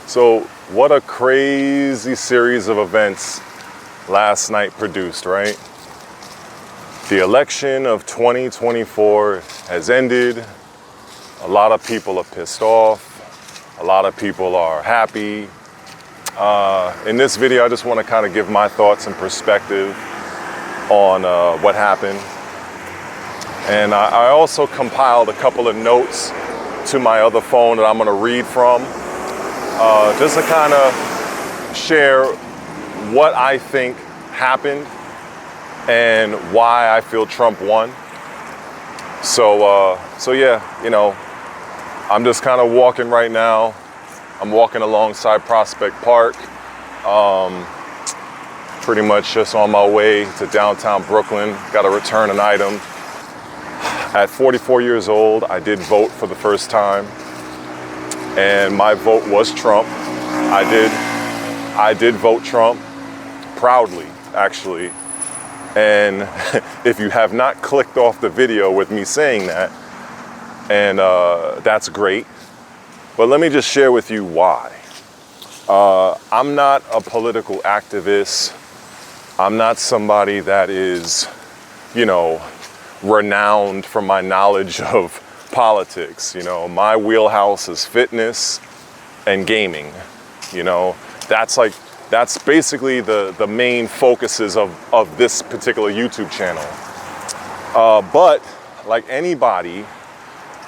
So what a crazy series of events last night produced, right? The election of 2024 has ended. A lot of people are pissed off. A lot of people are happy. In this video, I just want to kind of give my thoughts and perspective on what happened. And I also compiled a couple of notes to my other phone that I'm going to read from, just to kind of share what I think happened and why I feel Trump won. So yeah, you know, I'm just kind of walking right now. I'm walking alongside Prospect Park, pretty much just on my way to downtown Brooklyn. Got to return an item. At 44 years old, I did vote for the first time, and my vote was Trump. I did vote Trump proudly, actually. And if you have not clicked off the video with me saying that, and that's great. But let me just share with you why. I'm not a political activist. I'm not somebody that is, you know, renowned for my knowledge of politics. You know, my wheelhouse is fitness and gaming. You know, that's basically the main focuses of this particular YouTube channel. But like anybody,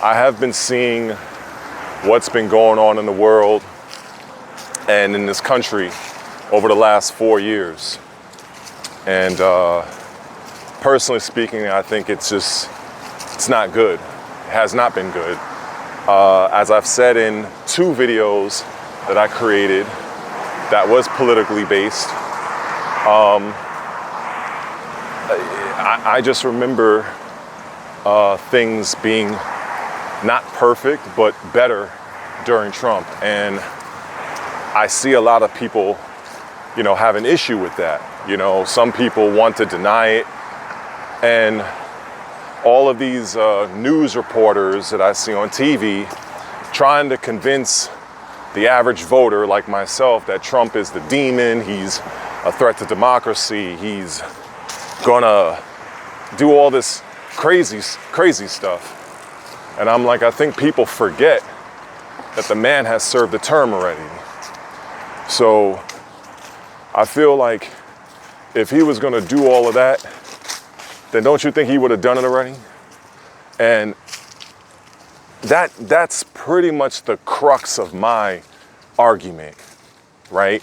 I have been seeing what's been going on in the world and in this country over the last 4 years. And personally speaking, I think it's not good. It has not been good. As I've said in 2 videos that I created that was politically based, I just remember things being not perfect, but better during Trump. And I see a lot of people, you know, have an issue with that. You know, some people want to deny it. And all of these news reporters that I see on TV trying to convince the average voter like myself that Trump is the demon, he's a threat to democracy, he's gonna do all this crazy stuff. And I'm like, I think people forget that the man has served a term already. So I feel like if he was gonna do all of that, then don't you think he would have done it already? And that's pretty much the crux of my argument, right?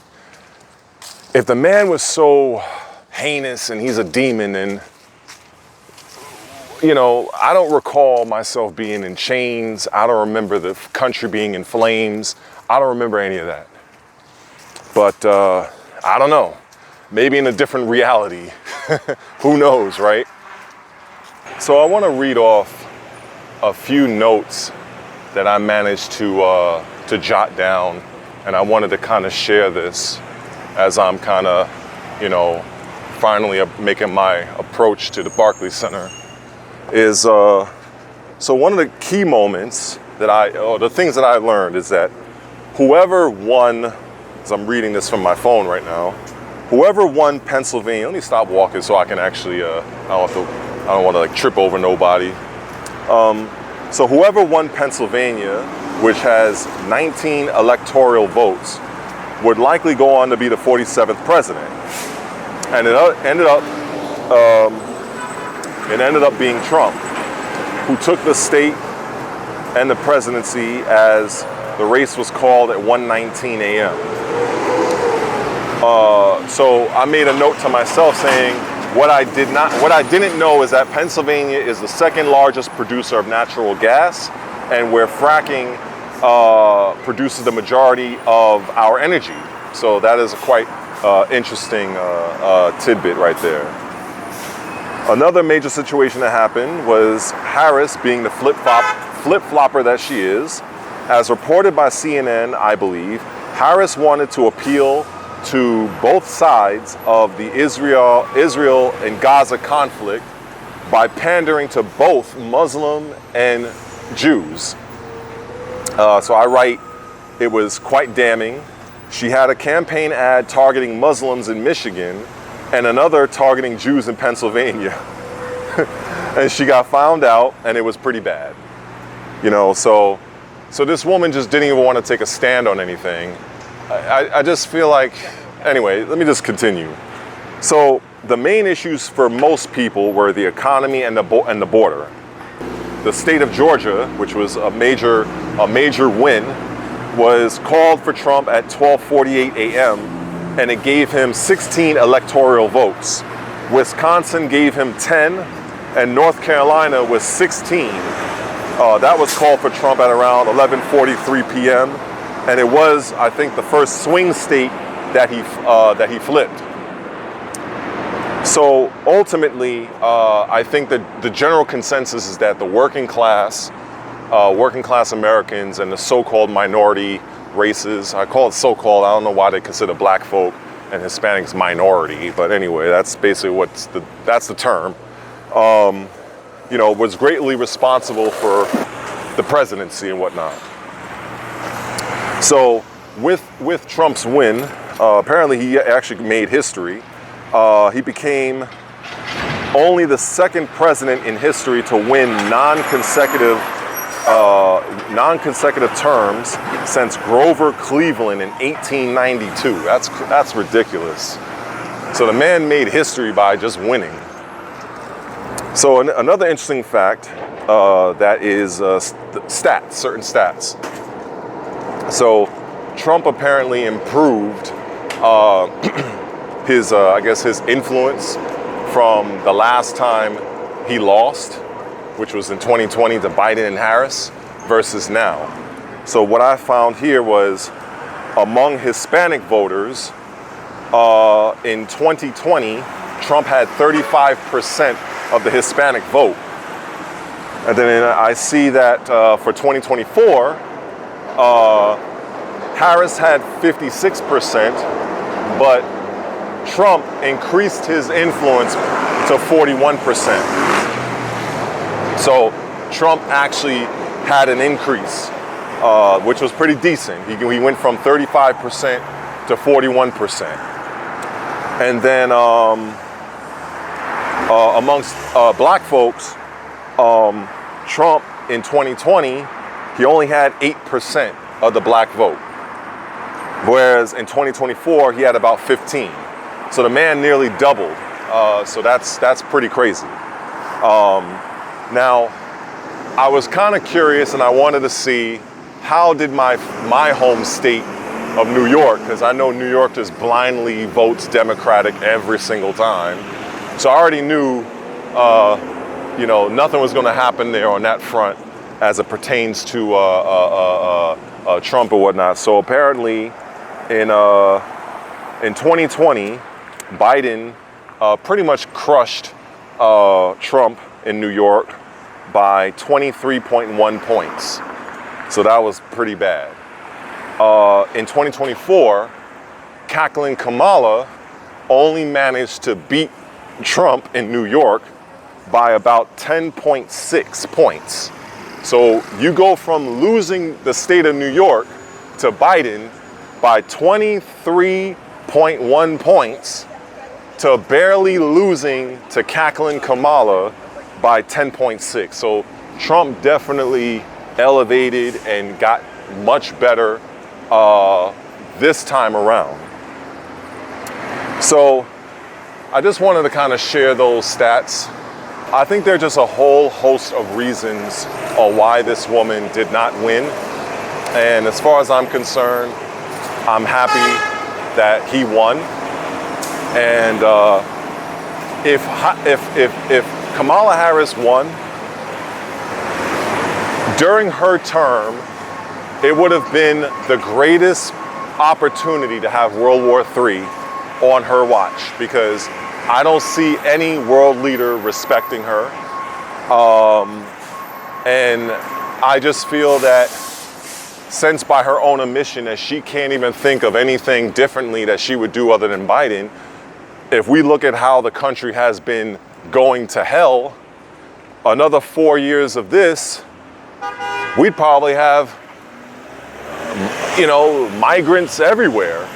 If the man was so heinous and he's a demon, and, you know, I don't recall myself being in chains. I don't remember the country being in flames. I don't remember any of that. But I don't know, maybe in a different reality. Who knows, right? So I want to read off a few notes that I managed to jot down, and I wanted to kind of share this as I'm kind of, you know, finally making my approach to the Barclays Center. Is so one of the key moments that the things that I learned is that whoever won, as I'm reading this from my phone right now, whoever won Pennsylvania, let me stop walking so I can actually, I don't want to like trip over nobody. So whoever won Pennsylvania, which has 19 electoral votes, would likely go on to be the 47th president. And it ended up being Trump, who took the state and the presidency as the race was called at 1:19 a.m. So I made a note to myself saying, what I didn't know is that Pennsylvania is the second largest producer of natural gas, and where fracking produces the majority of our energy. So that is a quite interesting tidbit right there. Another major situation that happened was Harris, being the flip-flopper that she is, as reported by CNN, I believe, Harris wanted to appeal to both sides of the Israel and Gaza conflict by pandering to both Muslim and Jews. So I write It was quite damning. She had a campaign ad targeting Muslims in Michigan and another targeting Jews in Pennsylvania. And she got found out, and it was pretty bad. You know, so this woman just didn't even want to take a stand on anything. I just feel like, anyway, let me just continue. So the main issues for most people were the economy and the border. The state of Georgia, which was a major win, was called for Trump at 12:48 a.m. and it gave him 16 electoral votes. Wisconsin gave him 10 and North Carolina was 16. That was called for Trump at around 11:43 p.m. and it was, I think, the first swing state that he flipped. So ultimately, I think that the general consensus is that the working class Americans and the so-called minority races, I call it so-called, I don't know why they consider black folk and Hispanics minority, but anyway, that's basically that's the term, you know, was greatly responsible for the presidency and whatnot. So with Trump's win, apparently he actually made history. He became only the second president in history to win non-consecutive terms since Grover Cleveland in 1892. That's ridiculous. So the man made history by just winning. So another interesting fact that is certain stats. So Trump apparently improved his influence from the last time he lost, which was in 2020 to Biden and Harris, versus now. So what I found here was among Hispanic voters in 2020, Trump had 35% of the Hispanic vote. And then I see that for 2024, Harris had 56%, but Trump increased his influence to 41%. So Trump actually had an increase, which was pretty decent. He went from 35% to 41%. And then amongst black folks, Trump in 2020, he only had 8% of the black vote. Whereas in 2024, he had about 15. So the man nearly doubled. So that's pretty crazy. Now, I was kind of curious and I wanted to see how did my home state of New York, because I know New York just blindly votes Democratic every single time. So I already knew, you know, nothing was going to happen there on that front as it pertains to Trump or whatnot. So apparently in 2020, Biden pretty much crushed Trump in New York by 23.1 points. So that was pretty bad. In 2024, cackling Kamala only managed to beat Trump in New York by about 10.6 points. So you go from losing the state of New York to Biden by 23.1 points to barely losing to cackling Kamala by 10.6. So Trump definitely elevated and got much better this time around. So I just wanted to kind of share those stats. I think there are just a whole host of reasons why this woman did not win. And as far as I'm concerned, I'm happy that he won. And if Kamala Harris won, during her term, it would have been the greatest opportunity to have World War III on her watch, because I don't see any world leader respecting her. And I just feel that since by her own admission that she can't even think of anything differently that she would do other than Biden, if we look at how the country has been going to hell, another 4 years of this, we'd probably have you know, migrants everywhere,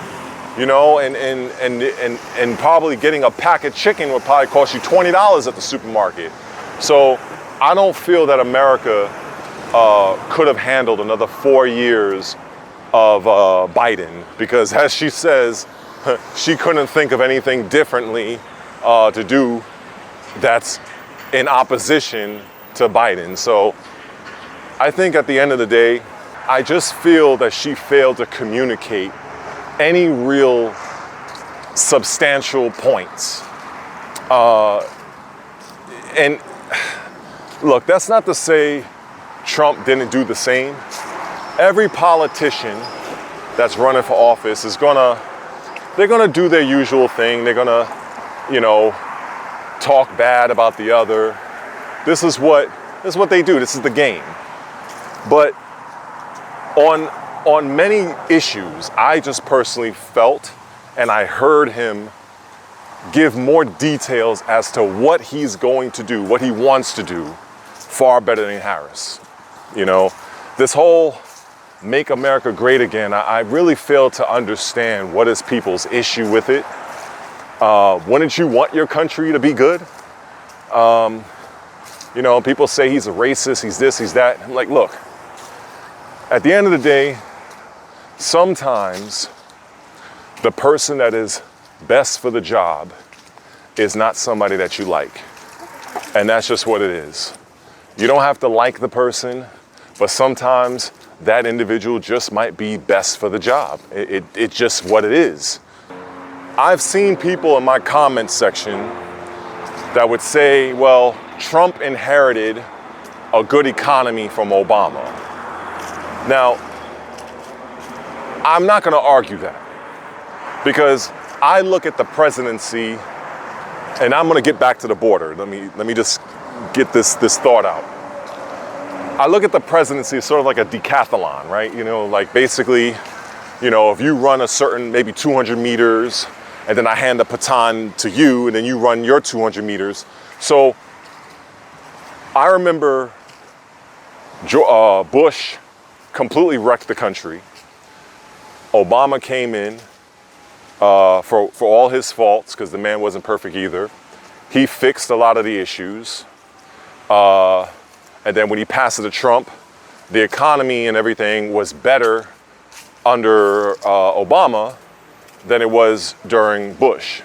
you know, and probably getting a pack of chicken would probably cost you $20 at the supermarket. So I don't feel that America could have handled another 4 years of Biden, because as she says, she couldn't think of anything differently to do that's in opposition to Biden. So I think at the end of the day, I just feel that she failed to communicate any real substantial points. And look, that's not to say Trump didn't do the same. Every politician that's running for office is they're gonna do their usual thing. They're gonna, you know, talk bad about the other. This is what they do. This is the game. But on many issues, I just personally felt and I heard him give more details as to what he's going to do, what he wants to do, far better than Harris. You know, this whole Make America Great Again, I really fail to understand what is people's issue with it. Wouldn't you want your country to be good? You know, people say he's a racist, he's this, he's that. I'm like, look, at the end of the day, sometimes the person that is best for the job is not somebody that you like. And that's just what it is. You don't have to like the person, but sometimes that individual just might be best for the job. It's just what it is. I've seen people in my comment section that would say, well, Trump inherited a good economy from Obama. Now, I'm not going to argue that, because I look at the presidency, and I'm going to get back to the border. Let me just get this thought out. I look at the presidency as sort of like a decathlon, right? You know, like basically, you know, if you run a certain maybe 200 meters, and then I hand the baton to you, and then you run your 200 meters. So I remember Bush completely wrecked the country. Obama came in for all his faults, because the man wasn't perfect either. He fixed a lot of the issues. And then when he passed it to Trump, the economy and everything was better under Obama than it was during Bush.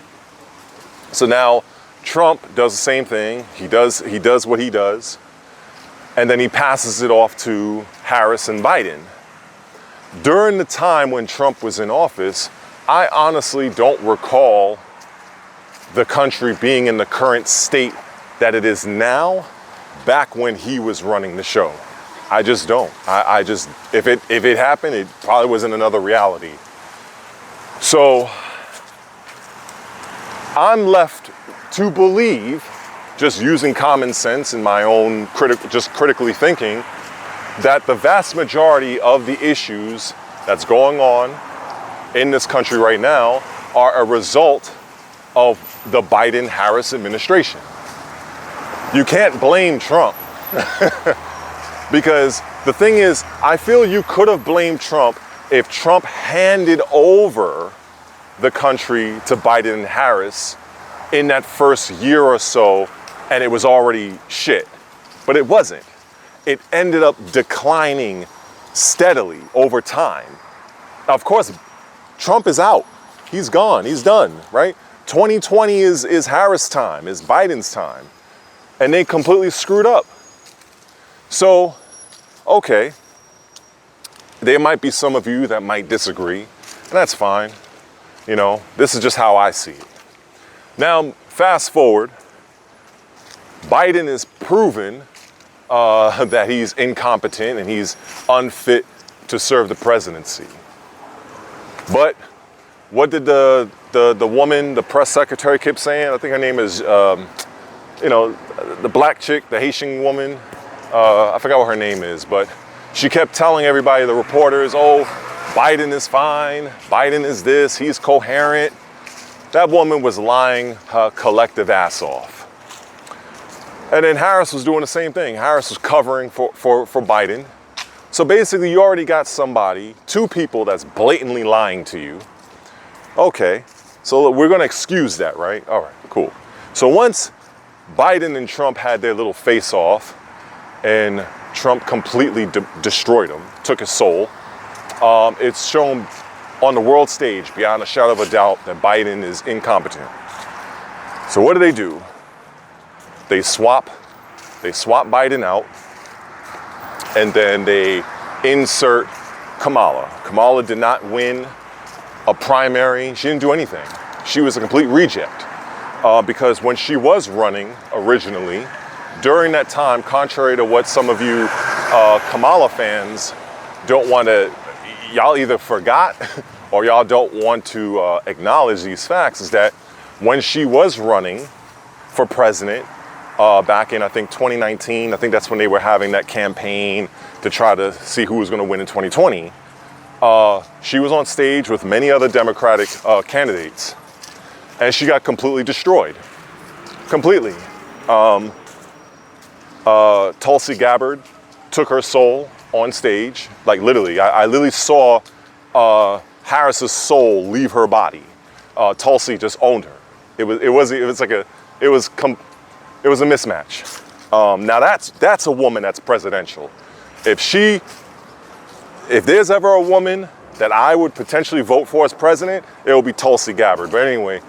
So now Trump does the same thing. He does what he does. And then he passes it off to Harris and Biden. During the time when Trump was in office, I honestly don't recall the country being in the current state that it is now back when he was running the show. I just don't. I just, if it happened, it probably was in another reality. So I'm left to believe, just using common sense and my own critically thinking, that the vast majority of the issues that's going on in this country right now are a result of the Biden-Harris administration. You can't blame Trump. Because the thing is, I feel you could have blamed Trump if Trump handed over the country to Biden and Harris in that first year or so, and it was already shit. But it wasn't. It ended up declining steadily over time. Of course, Trump is out. He's gone. He's done, right? 2020 is Harris' time, is Biden's time. And they completely screwed up. So, okay, there might be some of you that might disagree, and that's fine. You know, this is just how I see it. Now, fast forward, Biden is proven that he's incompetent and he's unfit to serve the presidency. But what did the woman, the press secretary, kept saying? I think her name is, you know, the black chick, the Haitian woman. I forgot what her name is, but she kept telling everybody, the reporters, oh, Biden is fine. Biden is this. He's coherent. That woman was lying her collective ass off. And then Harris was doing the same thing. Harris was covering for Biden, So basically, you already got somebody, two people that's blatantly lying to you. Okay, so we're gonna excuse that, right? All right, cool. So once Biden and Trump had their little face off and Trump completely destroyed him, took his soul, it's shown on the world stage beyond a shadow of a doubt that Biden is incompetent. So what do? They swap Biden out, and then they insert Kamala. Kamala did not win a primary. She didn't do anything. She was a complete reject because when she was running originally, during that time, contrary to what some of you Kamala fans don't want to, y'all either forgot or y'all don't want to acknowledge these facts, is that when she was running for president back in, I think, 2019, I think that's when they were having that campaign to try to see who was going to win in 2020. She was on stage with many other Democratic candidates, and she got completely destroyed. Completely. Tulsi Gabbard took her soul on stage. Like literally, I literally saw Harris's soul leave her body. Tulsi just owned her. It was a mismatch. Now that's a woman that's presidential. If there's ever a woman that I would potentially vote for as president, it will be Tulsi Gabbard. But anyway,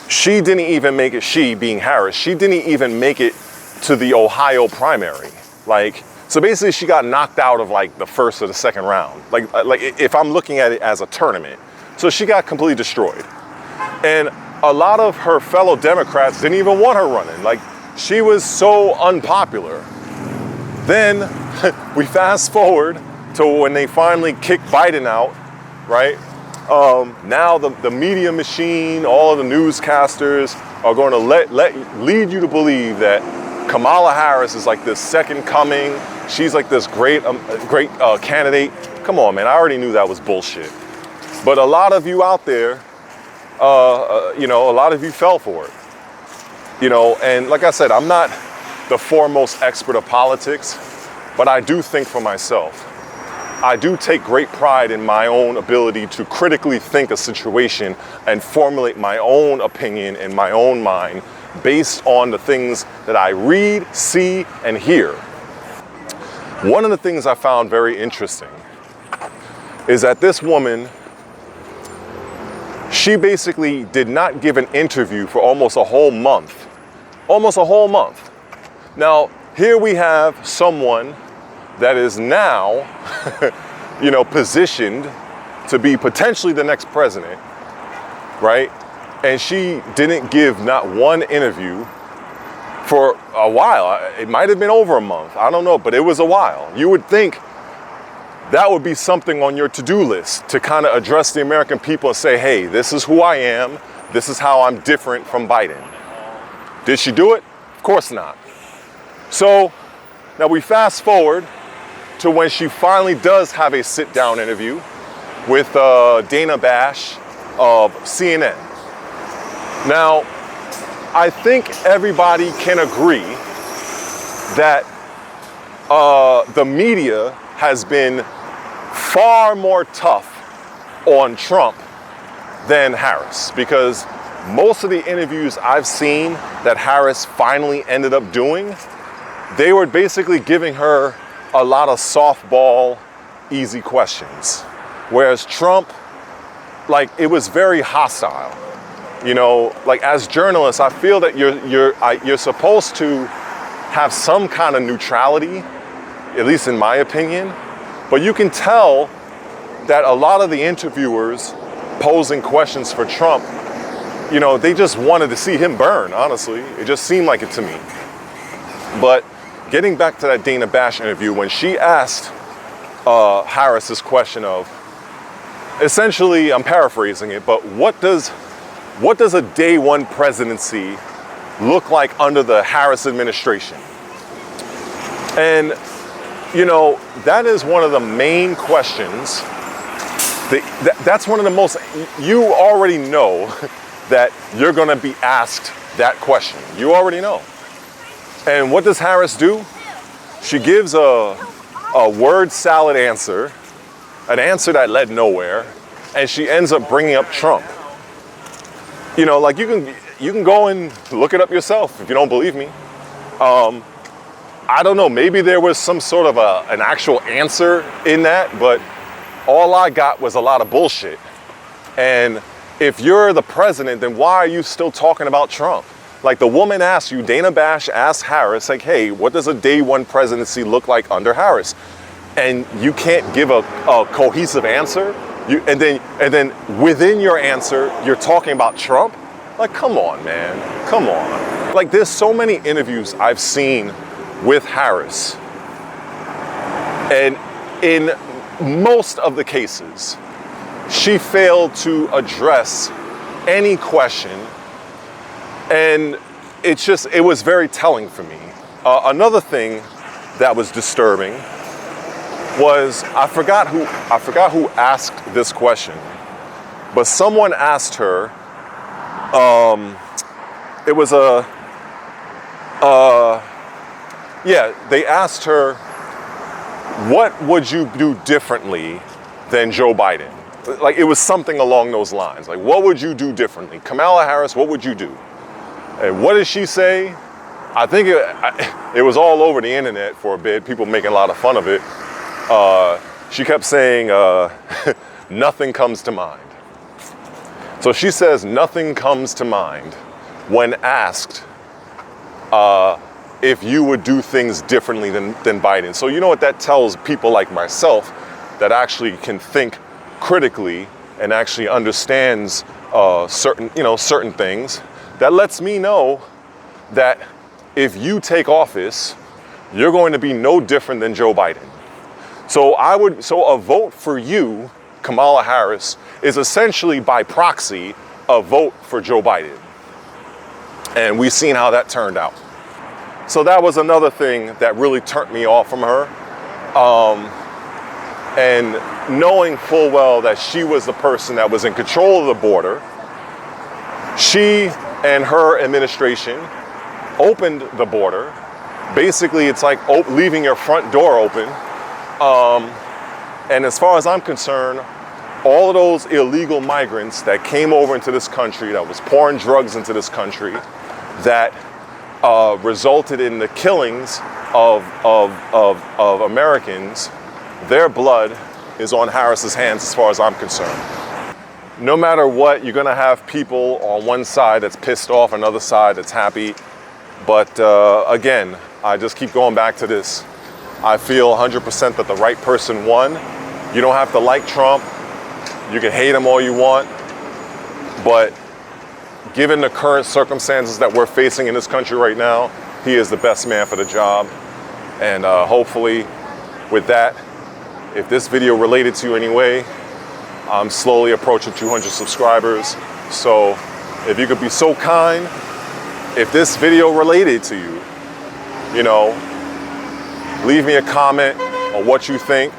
she didn't even make it, she being Harris, she didn't even make it to the Ohio primary. Like, so basically she got knocked out of like the first or the second round. Like if I'm looking at it as a tournament. So she got completely destroyed. And a lot of her fellow Democrats didn't even want her running. Like, she was so unpopular. Then we fast forward to when they finally kicked Biden out, right? Now the media machine, all of the newscasters are going to lead you to believe that Kamala Harris is like this second coming. She's like this great candidate. Come on, man, I already knew that was bullshit. But a lot of you out there, a lot of you fell for it. And like I said, I'm not the foremost expert of politics, but I do think for myself. I do take great pride in my own ability to critically think a situation and formulate my own opinion in my own mind based on the things that I read, see, and hear. One of the things I found very interesting is that this woman, she basically did not give an interview for almost a whole month. Almost a whole month. Now, here we have someone that is now, positioned to be potentially the next president, right? And she didn't give not one interview for a while. It might have been over a month. I don't know, but it was a while. You would think that would be something on your to-do list to kind of address the American people and say, hey, this is who I am. This is how I'm different from Biden. Did she do it? Of course not. So now we fast forward to when she finally does have a sit-down interview with Dana Bash of CNN. Now, I think everybody can agree that the media has been far more tough on Trump than Harris, because most of the interviews I've seen that Harris finally ended up doing, they were basically giving her a lot of softball, easy questions. Whereas Trump, it was very hostile. As journalists, I feel that you're supposed to have some kind of neutrality, at least in my opinion. But you can tell that a lot of the interviewers posing questions for Trump, they just wanted to see him burn, honestly. It just seemed like it to me. But getting back to that Dana Bash interview, when she asked Harris this question of, essentially, I'm paraphrasing it, but what does a day one presidency look like under the Harris administration? And, that is one of the main questions. That's one of the most, you already know that you're going to be asked that question. You already know. And what does Harris do? She gives a a word salad answer, an answer that led nowhere, and she ends up bringing up Trump. You know, like you can go and look it up yourself if you don't believe me. I don't know, maybe there was some sort of an actual answer in that, but all I got was a lot of bullshit. And if you're the president, then why are you still talking about Trump? Like the woman asked you, Dana Bash asked Harris, like, hey, what does a day one presidency look like under Harris? And you can't give a cohesive answer. And then within your answer, you're talking about Trump? Like, come on, man, come on. Like there's so many interviews I've seen with Harris. And in most of the cases, she failed to address any question. And it was very telling for me. Another thing that was disturbing was, I forgot who asked this question, but someone asked her, they asked her, what would you do differently than Joe Biden? Like it was something along those lines. Like, what would you do differently? Kamala Harris, what would you do? And what did she say? I think it was all over the internet for a bit, people making a lot of fun of it. She kept saying, nothing comes to mind. So she says nothing comes to mind when asked if you would do things differently than Biden. So you know what that tells people like myself that actually can think critically and actually understands certain things. That lets me know that if you take office, you're going to be no different than Joe Biden. So a vote for you, Kamala Harris, is essentially by proxy a vote for Joe Biden. And we've seen how that turned out. So that was another thing that really turned me off from her. And knowing full well that she was the person that was in control of the border, she and her administration opened the border. Basically, it's like leaving your front door open. And as far as I'm concerned, all of those illegal migrants that came over into this country, that was pouring drugs into this country, that resulted in the killings of Americans, their blood is on Harris's hands as far as I'm concerned. No matter what, you're gonna have people on one side that's pissed off, another side that's happy. But again, I just keep going back to this. I feel 100% that the right person won. You don't have to like Trump. You can hate him all you want. But given the current circumstances that we're facing in this country right now, he is the best man for the job. And hopefully with that, if this video related to you anyway, I'm slowly approaching 200 subscribers. So if you could be so kind, if this video related to you, leave me a comment on what you think,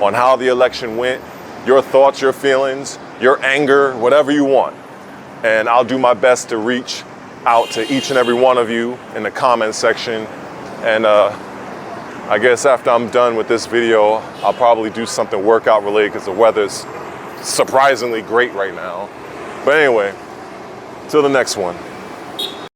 on how the election went, your thoughts, your feelings, your anger, whatever you want. And I'll do my best to reach out to each and every one of you in the comment section. And I guess after I'm done with this video, I'll probably do something workout related because the weather's surprisingly great right now. But anyway, till the next one.